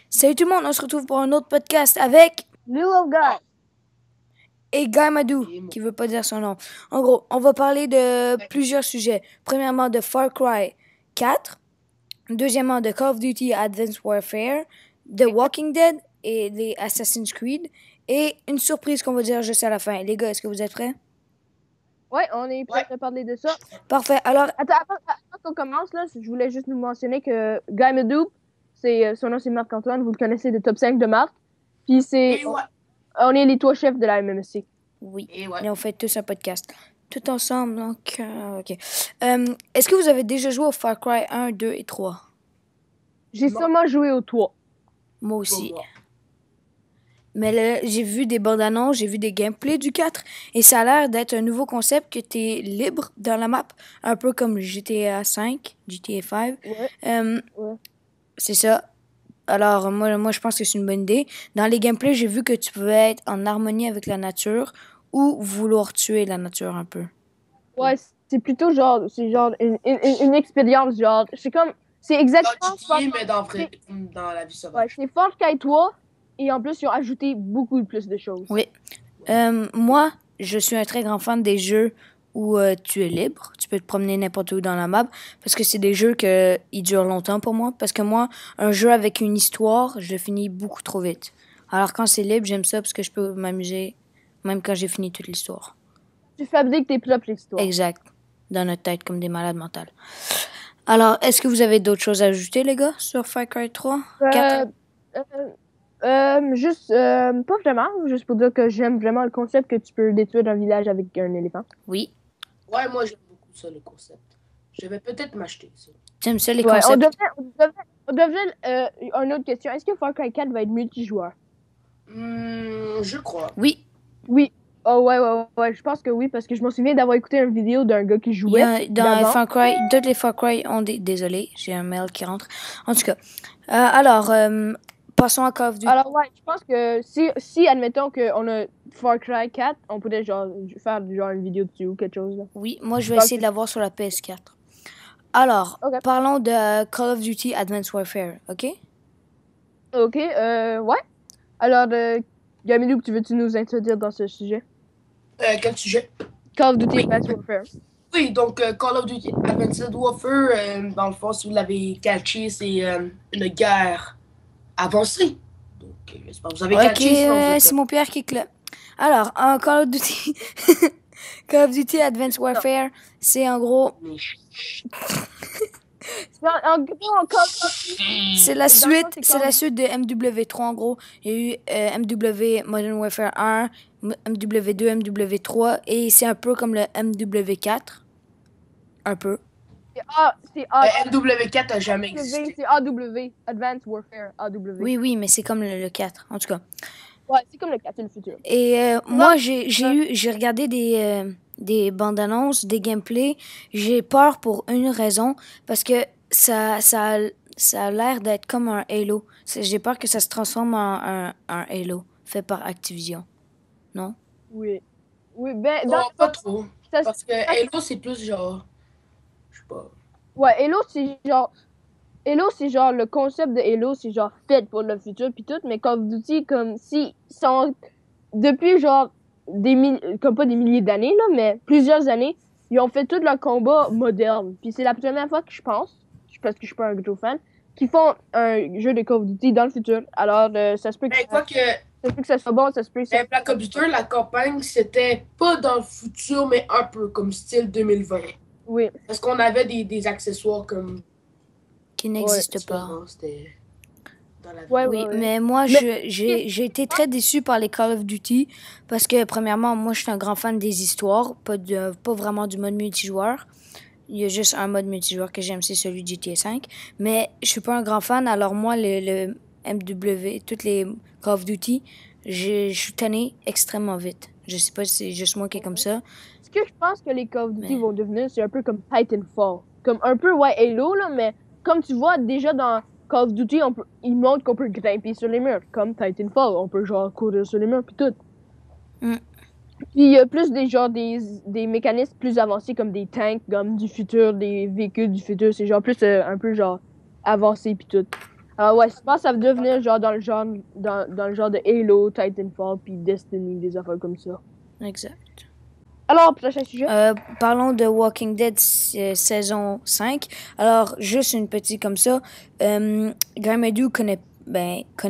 Salut tout le monde, on se retrouve pour un autre podcast avec Little Guy. et Guy Madou, qui veut pas dire son nom. En gros, on va parler de plusieurs sujets. Premièrement, de Far Cry 4. Deuxièmement, de Call of Duty Advanced Warfare, The Walking Dead et les Assassin's Creed. Et une surprise qu'on va dire juste à la fin. Les gars, est-ce que vous êtes prêts? Ouais, on est prêt à parler de ça. Parfait. Alors, Attends, avant qu'on commence, là, je voulais juste nous mentionner que Guy Madou, son nom c'est Marc-Antoine, vous le connaissez de Top 5 de Marc. Puis on est les trois chefs de la MMSC. oui, et on fait tous un podcast. Tout ensemble, donc, ok. Est-ce que vous avez déjà joué au Far Cry 1, 2 et 3? J'ai sûrement joué au 3. Moi aussi. Mais là, j'ai vu des bandes annonces, j'ai vu des gameplays du 4 et ça a l'air d'être un nouveau concept que tu es libre dans la map, un peu comme GTA 5, GTA 5. Ouais. C'est ça. Alors, moi, je pense que c'est une bonne idée. Dans les gameplays, j'ai vu que tu pouvais être en harmonie avec la nature ou vouloir tuer la nature un peu. Ouais, c'est plutôt genre, c'est genre une expérience, genre, c'est exactement mais dans la vie ouais, sauvage. c'est Far Cry 3 et en plus, ils ont ajouté beaucoup plus de choses. Oui. Moi, je suis un très grand fan des jeux où tu es libre. Tu peux te promener n'importe où dans la map parce que c'est des jeux ils durent longtemps pour moi. Parce que moi, un jeu avec une histoire, je le finis beaucoup trop vite. Alors quand c'est libre, j'aime ça parce que je peux m'amuser même quand j'ai fini toute l'histoire. Tu fabriques tes propres histoires. Exact. Dans notre tête comme des malades mentales. Alors, est-ce que vous avez d'autres choses à ajouter, les gars, sur Far Cry 3? 4? Juste, pas vraiment, juste pour dire que j'aime vraiment le concept que tu peux détruire un village avec un éléphant. Oui. Ouais, moi j'aime beaucoup ça, le concept. Je vais peut-être m'acheter ça. J'aime ça, les Ouais, concepts. on devrait une autre question. Est-ce que Far Cry 4 va être multijoueur? Je crois. Oui. Oui. Oh, ouais, je pense que oui, parce que je me souviens d'avoir écouté une vidéo d'un gars qui jouait. Dans Far Cry, toutes les Far Cry ont des... Désolé, j'ai un mail qui rentre. En tout cas, alors, passons à Call of Duty. Alors, ouais, je pense que si admettons qu'on a Far Cry 4, on pourrait genre faire genre une vidéo dessus ou quelque chose. Là. Oui, moi, je vais essayer de l'avoir sur la PS4. Alors, parlons de Call of Duty Advanced Warfare, OK? OK, ouais. Alors, Gamilou, veux-tu nous introduire dans ce sujet? Quel sujet? Call of Duty Advanced Warfare. Oui, donc Call of Duty Advanced Warfare, dans le fond, si vous l'avez catché, c'est une guerre avancée. Donc, j'espère que vous avez catché. OK, c'est mon père qui claque. Alors, Call of Duty... Call of Duty Advanced Warfare, c'est en gros... C'est la suite de MW3 en gros. Il y a eu MW Modern Warfare 1, MW2, MW3 et c'est un peu comme le MW4. Un peu. MW4 n'a jamais existé. C'est AW, Advanced Warfare, AW. Oui, mais c'est comme le 4, en tout cas. Ouais, c'est comme le 4, c'est le futur. Et moi, j'ai regardé des bandes annonces, des gameplays. J'ai peur pour une raison, parce que ça a l'air d'être comme un Halo. J'ai peur que ça se transforme en un Halo fait par Activision. Non? Oui, ben... Non, pas trop. Parce que Halo, c'est plus genre... Je sais pas. Ouais, Halo, c'est genre le concept de Halo, c'est genre fait pour le futur pis tout, mais Call of Duty, comme si sont depuis genre comme pas des milliers d'années là, mais plusieurs années, ils ont fait tout leur combat moderne. Puis c'est la première fois que je pense, parce que je suis pas un gros fan, qu'ils font un jeu de Call of Duty dans le futur. Alors ça se peut que ça se peut que ça soit bon, ça se peut que ça... Black Ops 2, la campagne, c'était pas dans le futur, mais un peu comme style 2020. Oui. Parce qu'on avait des accessoires comme... Qui n'existent pas. Oui, mais moi, j'ai été très déçu par les Call of Duty parce que, premièrement, moi, je suis un grand fan des histoires, pas vraiment du mode multijoueur. Il y a juste un mode multijoueur que j'aime, c'est celui de GTA 5. Mais je suis pas un grand fan, alors moi, le MW, toutes les Call of Duty, je suis tanné extrêmement vite. Je sais pas si c'est juste moi qui est comme ça. Ce que je pense que les Call of Duty vont devenir, c'est un peu comme Titanfall. Comme un peu, Halo, là, mais comme tu vois, déjà dans Call of Duty, ils montrent qu'on peut grimper sur les murs. Comme Titanfall, on peut genre courir sur les murs, puis tout. Puis il y a plus des mécanismes plus avancés comme des tanks, comme du futur, des véhicules du futur. C'est genre plus un peu genre avancé, puis tout. Ouais, je pense que ça va devenir genre dans le genre de Halo, Titanfall, puis Destiny, des affaires comme ça. Exact. Alors, prochain sujet. Parlons de Walking Dead saison 5. Alors, juste une petite comme ça. Gamadou connaît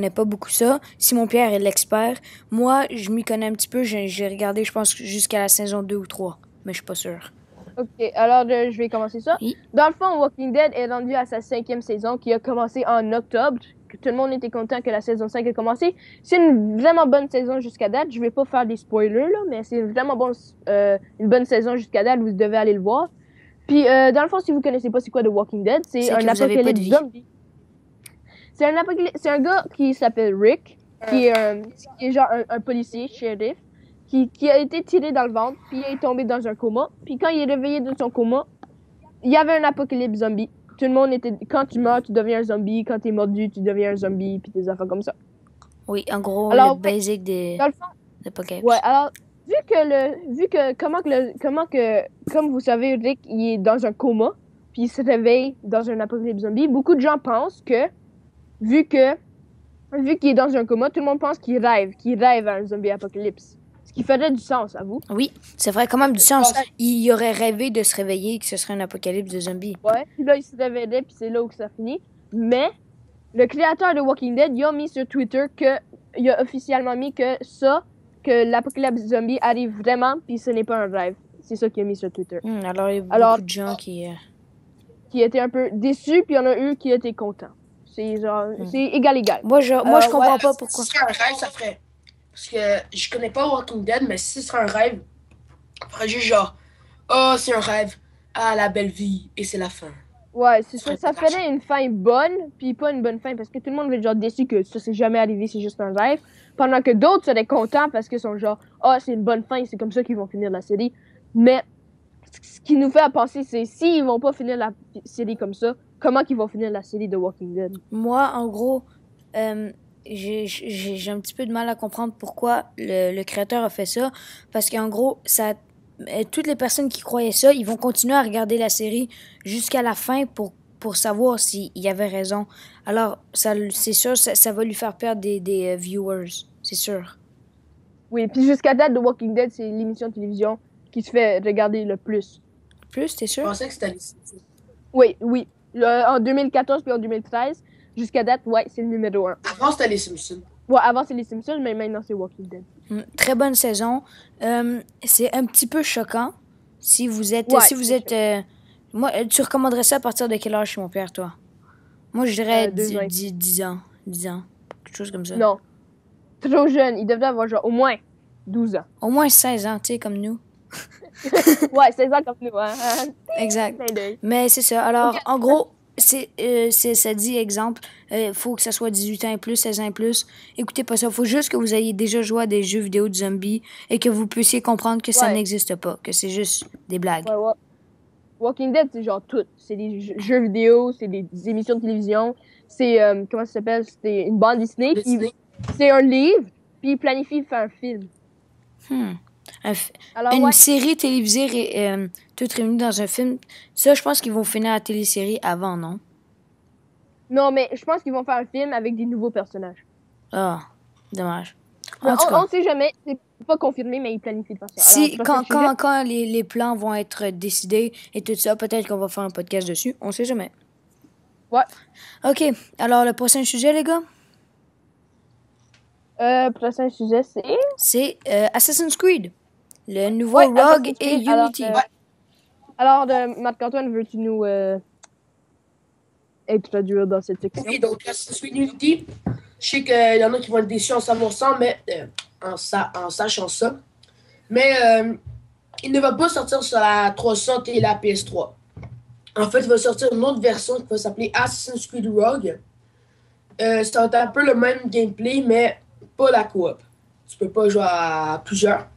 pas beaucoup ça. Simon Pierre est l'expert. Moi, je m'y connais un petit peu. J'ai regardé, je pense, jusqu'à la saison 2 ou 3. Mais je suis pas sûr. Ok, alors je vais commencer ça. Oui. Dans le fond, Walking Dead est rendu à sa 5e saison qui a commencé en octobre. Que tout le monde était content que la saison 5 ait commencé. C'est une vraiment bonne saison jusqu'à date. Je vais pas faire des spoilers, là, mais c'est vraiment une bonne saison jusqu'à date. Vous devez aller le voir. Puis, dans le fond, si vous connaissez pas c'est quoi The Walking Dead, c'est un apocalypse zombie. C'est un gars qui s'appelle Rick, qui est genre un policier, shérif, qui a été tiré dans le ventre, puis il est tombé dans un coma. Puis quand il est réveillé de son coma, il y avait un apocalypse zombie. Tout le monde était... Quand tu meurs, tu deviens un zombie. Quand t'es mordu, tu deviens un zombie, puis des affaires comme ça. Oui, en gros, alors, le basic des apocalypse. Ouais, alors, comme vous savez, Rick, il est dans un coma, puis il se réveille dans un apocalypse zombie, beaucoup de gens pensent que, vu qu'il est dans un coma, tout le monde pense qu'il rêve à un zombie apocalypse. Ce qui ferait du sens, à vous. Oui, c'est vrai, quand même du sens. Il aurait rêvé de se réveiller et que ce serait un apocalypse de zombies. Ouais, puis là, il se réveillait, puis c'est là où ça finit. Mais, le créateur de Walking Dead, il a mis sur Twitter il a officiellement mis que l'apocalypse zombie arrive vraiment, puis ce n'est pas un rêve. C'est ça qu'il a mis sur Twitter. Alors, il y a beaucoup de gens qui étaient un peu déçus, puis il y en a eu qui étaient contents. C'est genre, c'est égal. Moi, je comprends pas pourquoi. Si ce serait un rêve, ça ferait... Parce que je connais pas Walking Dead, mais si ce serait un rêve, ça ferait juste genre, c'est un rêve, la belle vie, et c'est la fin. Ouais, c'est ça. Ça ferait une fin bonne, puis pas une bonne fin, parce que tout le monde va être genre déçu que ça s'est jamais arrivé, c'est juste un rêve. Pendant que d'autres seraient contents parce qu'ils sont genre, c'est une bonne fin, c'est comme ça qu'ils vont finir la série. Mais ce qui nous fait à penser, c'est s'ils vont pas finir la série comme ça, comment qu'ils vont finir la série de Walking Dead? Moi, en gros, j'ai un petit peu de mal à comprendre pourquoi le créateur a fait ça. Parce qu'en gros, toutes les personnes qui croyaient ça, ils vont continuer à regarder la série jusqu'à la fin pour savoir s'il y avait raison. Alors, c'est sûr, ça va lui faire perdre des viewers, c'est sûr. Oui, puis jusqu'à date, The Walking Dead, c'est l'émission de télévision qui se fait regarder le plus. Plus, t'es sûr? Je pensais que c'était les Simpsons. Oui. En 2014 puis en 2013, jusqu'à date, c'est le numéro 1. Avant, c'était les Simpsons. Ouais, avant, c'est les Simpsons, mais maintenant, c'est Walking Dead. Très bonne saison. C'est un petit peu choquant. Si vous êtes... moi, tu recommanderais ça à partir de quel âge, mon père, toi? Moi, je dirais 10 ans. 10 ans. Quelque chose comme ça. Non. Trop jeune. Il devrait avoir genre au moins 12 ans. Au moins 16 ans, tu sais, comme nous. Ouais, 16 ans comme nous. Hein? Exact. Mais c'est ça. Alors, en gros, ça dit, exemple, faut que ça soit 18 ans et plus, 16 ans et plus. Écoutez pas ça. Faut juste que vous ayez déjà joué à des jeux vidéo de zombies et que vous puissiez comprendre que ça n'existe pas, que c'est juste des blagues. Ouais. Walking Dead, c'est genre tout. C'est des jeux vidéo, c'est des émissions de télévision, c'est, comment ça s'appelle? C'est une bande Disney. C'est un livre, puis il planifie de faire un film. Une série télévisée toute réunie dans un film. Ça, je pense qu'ils vont finir la télésérie avant, non? Non, mais je pense qu'ils vont faire un film avec des nouveaux personnages. Ah, dommage. On sait jamais, c'est pas confirmé, mais ils planifient de faire ça. Quand les plans vont être décidés et tout ça, peut-être qu'on va faire un podcast dessus. On sait jamais. Ouais. OK. Alors, le prochain sujet, les gars? Prochain sujet, c'est... C'est Assassin's Creed. Le nouveau Rogue et Unity. Alors, Marc-Antoine, veux-tu nous introduire dans cette section? Oui, donc Assassin's Creed Unity, je sais qu'il y en a qui vont être déçus en savoir ça, mais en sachant ça. Mais il ne va pas sortir sur la 300 et la PS3. En fait, il va sortir une autre version qui va s'appeler Assassin's Creed Rogue. Ça va être un peu le même gameplay, mais pas la coop. Tu peux pas jouer à plusieurs.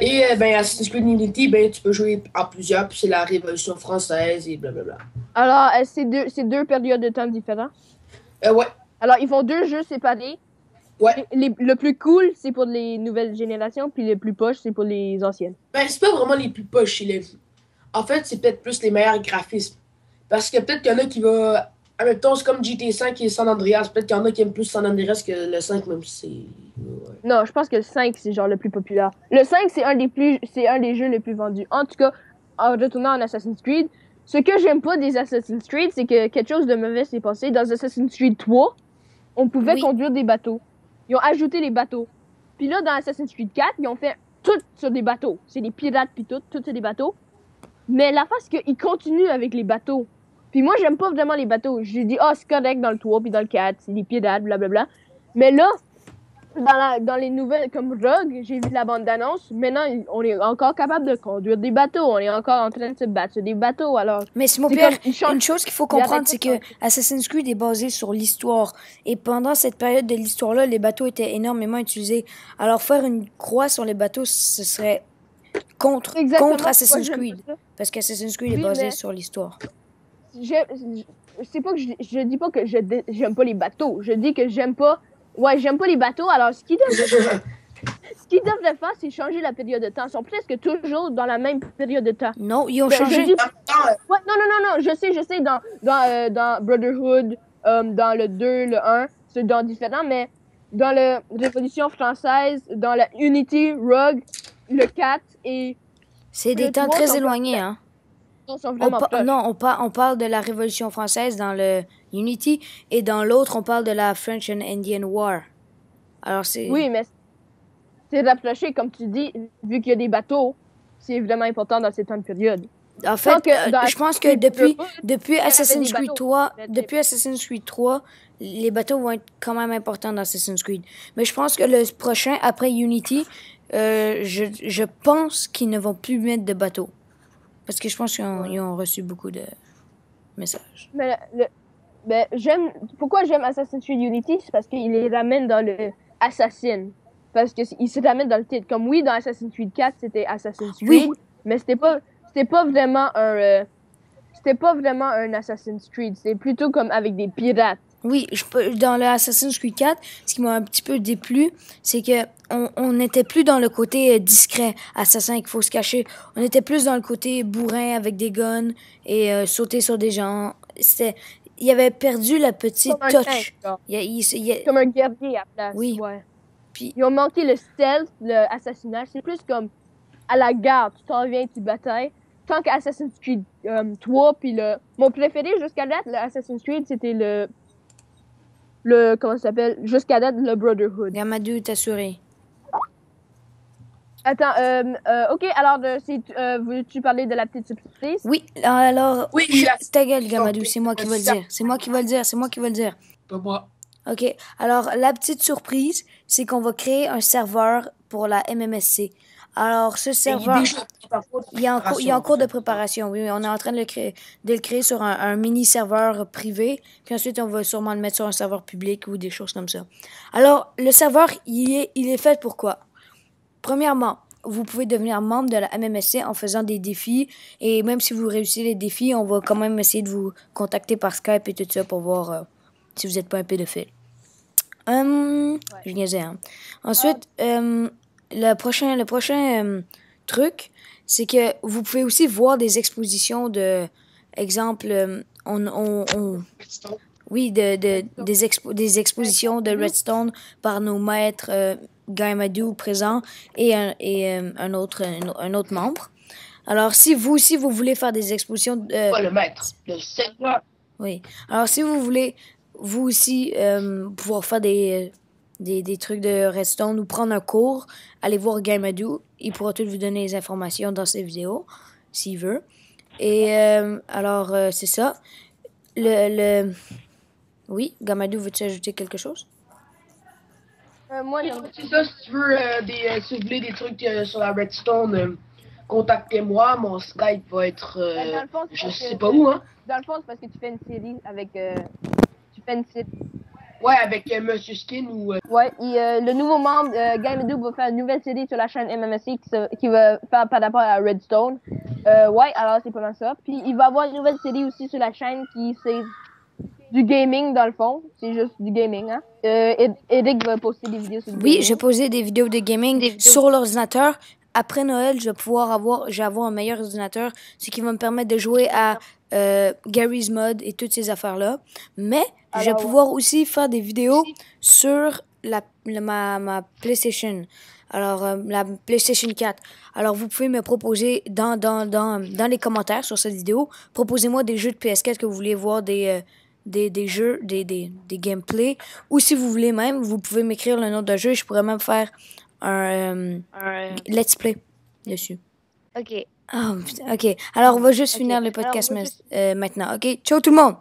Et Assassin's Creed Unity, tu peux jouer à plusieurs, puis c'est la Révolution française et blablabla. Alors, c'est deux périodes de temps différentes? Ouais. Alors, ils font deux jeux séparés. Ouais. Le plus cool, c'est pour les nouvelles générations, puis le plus poche, c'est pour les anciennes. C'est pas vraiment les plus poches. En fait, c'est peut-être plus les meilleurs graphismes. Parce que peut-être qu'il y en a qui vont Admettons, c'est comme GTA 5 et San Andreas. Peut-être qu'il y en a qui aiment plus San Andreas que le 5, même si c'est... Ouais. Non, je pense que le 5, c'est genre le plus populaire. Le 5, c'est un des jeux les plus vendus. En tout cas, en retournant en Assassin's Creed, ce que j'aime pas des Assassin's Creed, c'est que quelque chose de mauvais s'est passé. Dans Assassin's Creed 3, on pouvait conduire des bateaux. Ils ont ajouté les bateaux. Puis là, dans Assassin's Creed 4, ils ont fait tout sur des bateaux. C'est des pirates puis tout sur des bateaux. Mais la face, c'est qu'ils continuent avec les bateaux. Puis moi, j'aime pas vraiment les bateaux. J'ai dit, c'est correct dans le 3 puis dans le 4, c'est des pirates, blablabla. Mais là, dans les nouvelles comme Rogue, j'ai vu la bande d'annonce. Maintenant, on est encore capable de conduire des bateaux. On est encore en train de se battre sur des bateaux. Alors, mais c'est mon père, une chose qu'il faut comprendre, c'est que Assassin's Creed est basé sur l'histoire. Et pendant cette période de l'histoire-là, les bateaux étaient énormément utilisés. Alors, faire une croix sur les bateaux, ce serait contre Assassin's Creed. Parce qu'Assassin's Creed est basé sur l'histoire. C'est pas que je dis pas que j'aime pas les bateaux. Je dis que j'aime pas les bateaux. Alors, ce qu'ils devraient faire, c'est changer la période de temps. Ils sont presque toujours dans la même période de temps. Non, ils ont changé. Non, je sais, dans Brotherhood, dans le 2, le 1, c'est dans différents, mais dans la Révolution française, dans la Unity, Rogue, le 4 et... C'est des temps très éloignés, hein. On parle de la Révolution française dans le Unity et dans l'autre, on parle de la French and Indian War. Alors c'est... Oui, mais c'est rapproché, comme tu dis, vu qu'il y a des bateaux, c'est vraiment important dans cette période. En fait, je pense que depuis Assassin's Creed 3, les bateaux vont être quand même importants dans Assassin's Creed. Mais je pense que le prochain, après Unity, je pense qu'ils ne vont plus mettre de bateaux. Parce que je pense qu'ils ont reçu beaucoup de messages. Mais pourquoi j'aime Assassin's Creed Unity? C'est parce qu'il les ramène dans le Assassin. Parce qu'il se ramène dans le titre. Comme oui, dans Assassin's Creed 4, c'était Assassin's Creed. Mais c'était pas vraiment un Assassin's Creed. C'est plutôt comme avec des pirates. Oui, dans le Assassin's Creed 4, ce qui m'a un petit peu déplu, c'est que on n'était plus dans le côté discret, assassin qu'il faut se cacher. On était plus dans le côté bourrin avec des guns et sauter sur des gens. Il avait perdu la petite touch. Comme un guerrier à place. Oui. Ouais. Puis, ils ont manqué le stealth, le assassinat. C'est plus comme à la garde, tu t'en viens, tu batailles. Tant qu'Assassin's Creed 3, puis mon préféré jusqu'à date, le Assassin's Creed, c'était comment ça s'appelle? Jusqu'à date, le Brotherhood. Gamadou est assuré. Attends, ok, alors, veux-tu parler de la petite surprise? Oui, alors... Oui, ta gueule, Gamadou, c'est moi qui vais le dire. C'est moi qui vais le dire. Pas moi. Ok, alors, la petite surprise, c'est qu'on va créer un serveur pour la MMSC. Alors, ce serveur, il est en cours de préparation. Oui, on est en train de le créer sur un mini-serveur privé. Puis ensuite, on va sûrement le mettre sur un serveur public ou des choses comme ça. Alors, le serveur, il est fait pour quoi? Premièrement, vous pouvez devenir membre de la MMSC en faisant des défis. Et même si vous réussissez les défis, on va quand même essayer de vous contacter par Skype et tout ça pour voir si vous n'êtes pas un pédophile. Je niaisais, hein. Ensuite, le prochain truc, c'est que vous pouvez aussi voir des expositions de, exemple, des expositions de Redstone par nos maîtres Gamadou présents et un autre membre. Alors, si vous aussi, vous voulez faire des expositions... Pas le maître, le serveur. Oui. Alors, si vous voulez, vous aussi, pouvoir faire des trucs de Redstone ou prendre un cours, allez voir Gamadou. Il pourra tout vous donner les informations dans ses vidéos, s'il veut. Et alors, c'est ça. Oui, Gamadou, veux-tu ajouter quelque chose? Moi, c'est ça, si tu veux si vous voulez des trucs sur la Redstone, contactez-moi. Mon Skype va être je sais pas où, hein. Dans le fond, c'est parce que tu fais une série avec Ouais, avec Monsieur Skin ou... Ouais, et le nouveau membre, Gamadou, va faire une nouvelle série sur la chaîne MMSC qui va faire par rapport à Redstone. Ouais, alors c'est pas mal ça. Puis il va avoir une nouvelle série aussi sur la chaîne c'est du gaming dans le fond. C'est juste du gaming, hein. Eric va poster des vidéos sur le gaming. Oui, j'ai posé des vidéos de gaming sur l'ordinateur après Noël, je vais avoir un meilleur ordinateur, ce qui va me permettre de jouer à Garry's Mod et toutes ces affaires-là. Mais je vais pouvoir aussi faire des vidéos sur ma PlayStation. Alors, la PlayStation 4. Alors, vous pouvez me proposer dans les commentaires sur cette vidéo, proposez-moi des jeux de PS4 que vous voulez voir, des jeux, des gameplays. Ou si vous voulez même, vous pouvez m'écrire le nom d'un jeu. Je pourrais même faire un let's play dessus. Ok. Ah, ok. Alors, on va juste finir le podcast maintenant. Ok. Ciao tout le monde!